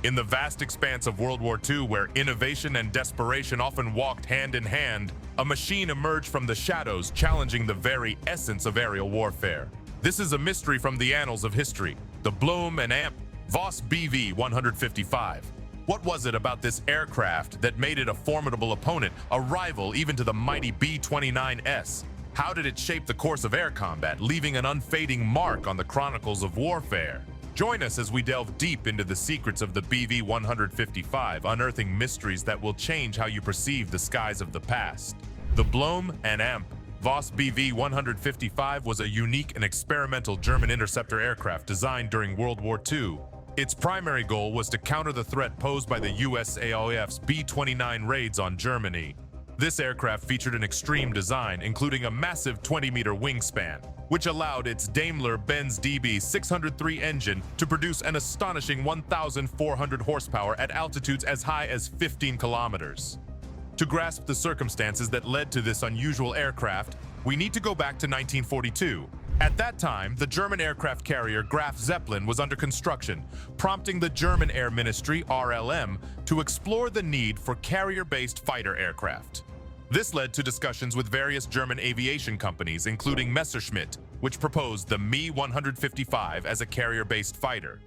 In the vast expanse of World War II, where innovation and desperation often walked hand in hand, a machine emerged from the shadows, challenging the very essence of aerial warfare. This is a mystery from the annals of history, the Blohm Voss BV 155. What was it about this aircraft that made it a formidable opponent, a rival even to the mighty B-29S? How did it shape the course of air combat, leaving an unfading mark on the chronicles of warfare? Join us as we delve deep into the secrets of the BV 155, unearthing mysteries that will change how you perceive the skies of the past. The Blohm Voss BV 155 was a unique and experimental German interceptor aircraft designed during World War II. Its primary goal was to counter the threat posed by the USAF's B-29 raids on Germany. This aircraft featured an extreme design, including a massive 20-meter wingspan, which allowed its Daimler-Benz DB603 engine to produce an astonishing 1,400 horsepower at altitudes as high as 15 kilometers. To grasp the circumstances that led to this unusual aircraft, we need to go back to 1942. At that time, the German aircraft carrier Graf Zeppelin was under construction, prompting the German Air Ministry, RLM, to explore the need for carrier-based fighter aircraft. This led to discussions with various German aviation companies, including Messerschmitt, which proposed the Me-155 as a carrier-based fighter.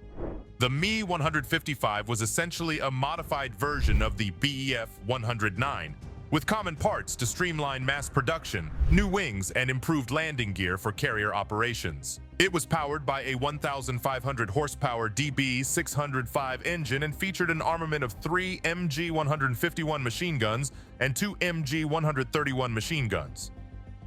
The Me-155 was essentially a modified version of the Bf-109, with common parts to streamline mass production, new wings, and improved landing gear for carrier operations. It was powered by a 1,500 horsepower DB605 engine and featured an armament of 3 MG-151 machine guns and 2 MG-131 machine guns.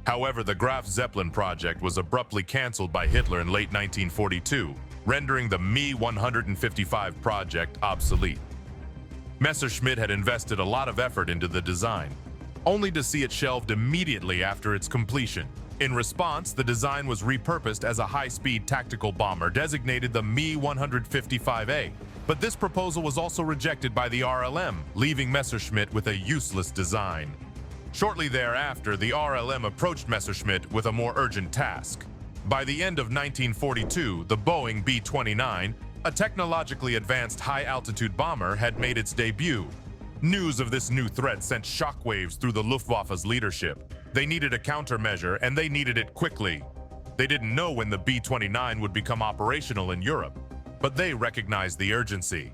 However, the Graf Zeppelin project was abruptly cancelled by Hitler in late 1942, rendering the Me-155 project obsolete. Messerschmitt had invested a lot of effort into the design, only to see it shelved immediately after its completion. In response, the design was repurposed as a high-speed tactical bomber designated the Me-155A. But this proposal was also rejected by the RLM, leaving Messerschmitt with a useless design. Shortly thereafter, the RLM approached Messerschmitt with a more urgent task. By the end of 1942, the Boeing B-29, a technologically advanced high-altitude bomber, had made its debut. News of this new threat sent shockwaves through the Luftwaffe's leadership. They needed a countermeasure, and they needed it quickly. They didn't know when the B-29 would become operational in Europe, but they recognized the urgency.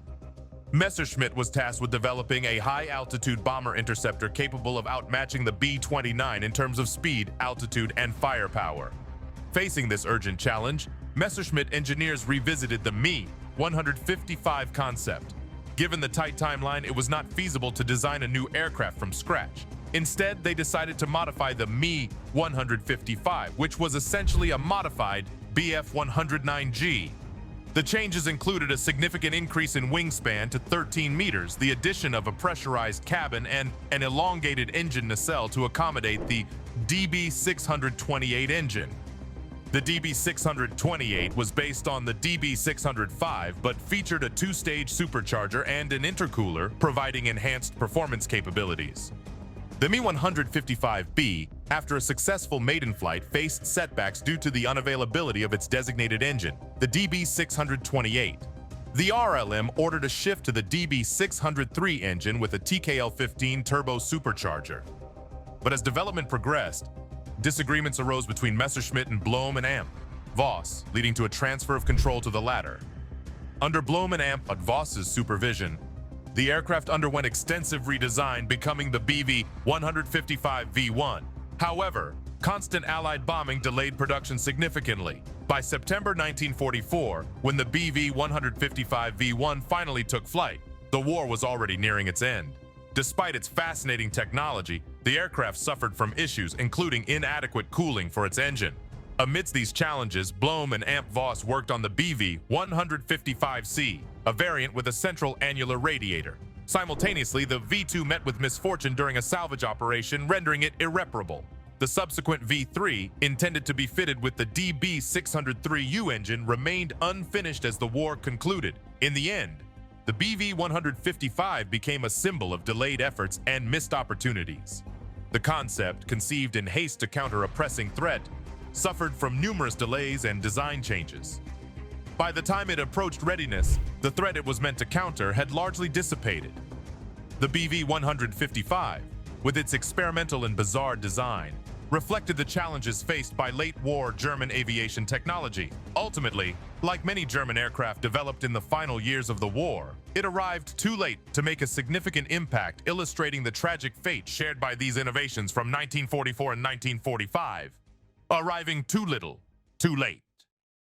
Messerschmitt was tasked with developing a high-altitude bomber interceptor capable of outmatching the B-29 in terms of speed, altitude, and firepower. Facing this urgent challenge, Messerschmitt engineers revisited the Me-155 concept. Given the tight timeline, it was not feasible to design a new aircraft from scratch. Instead, they decided to modify the Me-155, which was essentially a modified Bf-109G. The changes included a significant increase in wingspan to 13 meters, the addition of a pressurized cabin, and an elongated engine nacelle to accommodate the DB628 engine. The DB628 was based on the DB605 but featured a two-stage supercharger and an intercooler, providing enhanced performance capabilities. The Me-155B, after a successful maiden flight, faced setbacks due to the unavailability of its designated engine, the DB628. The RLM ordered a shift to the DB603 engine with a TKL-15 turbo supercharger. But as development progressed, disagreements arose between Messerschmitt and Blohm Voss, leading to a transfer of control to the latter. Under Blohm Voss's supervision, the aircraft underwent extensive redesign, becoming the BV-155V1. However, constant Allied bombing delayed production significantly. By September 1944, when the BV-155V1 finally took flight, the war was already nearing its end. Despite its fascinating technology, the aircraft suffered from issues, including inadequate cooling for its engine. Amidst these challenges, Blohm Voss worked on the BV-155C, a variant with a central annular radiator. Simultaneously, the V2 met with misfortune during a salvage operation, rendering it irreparable. The subsequent V3, intended to be fitted with the DB603U engine, remained unfinished as the war concluded. In the end, the BV-155 became a symbol of delayed efforts and missed opportunities. The concept, conceived in haste to counter a pressing threat, suffered from numerous delays and design changes. By the time it approached readiness, the threat it was meant to counter had largely dissipated. The BV-155, with its experimental and bizarre design, reflected the challenges faced by late-war German aviation technology. Ultimately, like many German aircraft developed in the final years of the war, it arrived too late to make a significant impact, illustrating the tragic fate shared by these innovations from 1944 and 1945. Arriving too little, too late.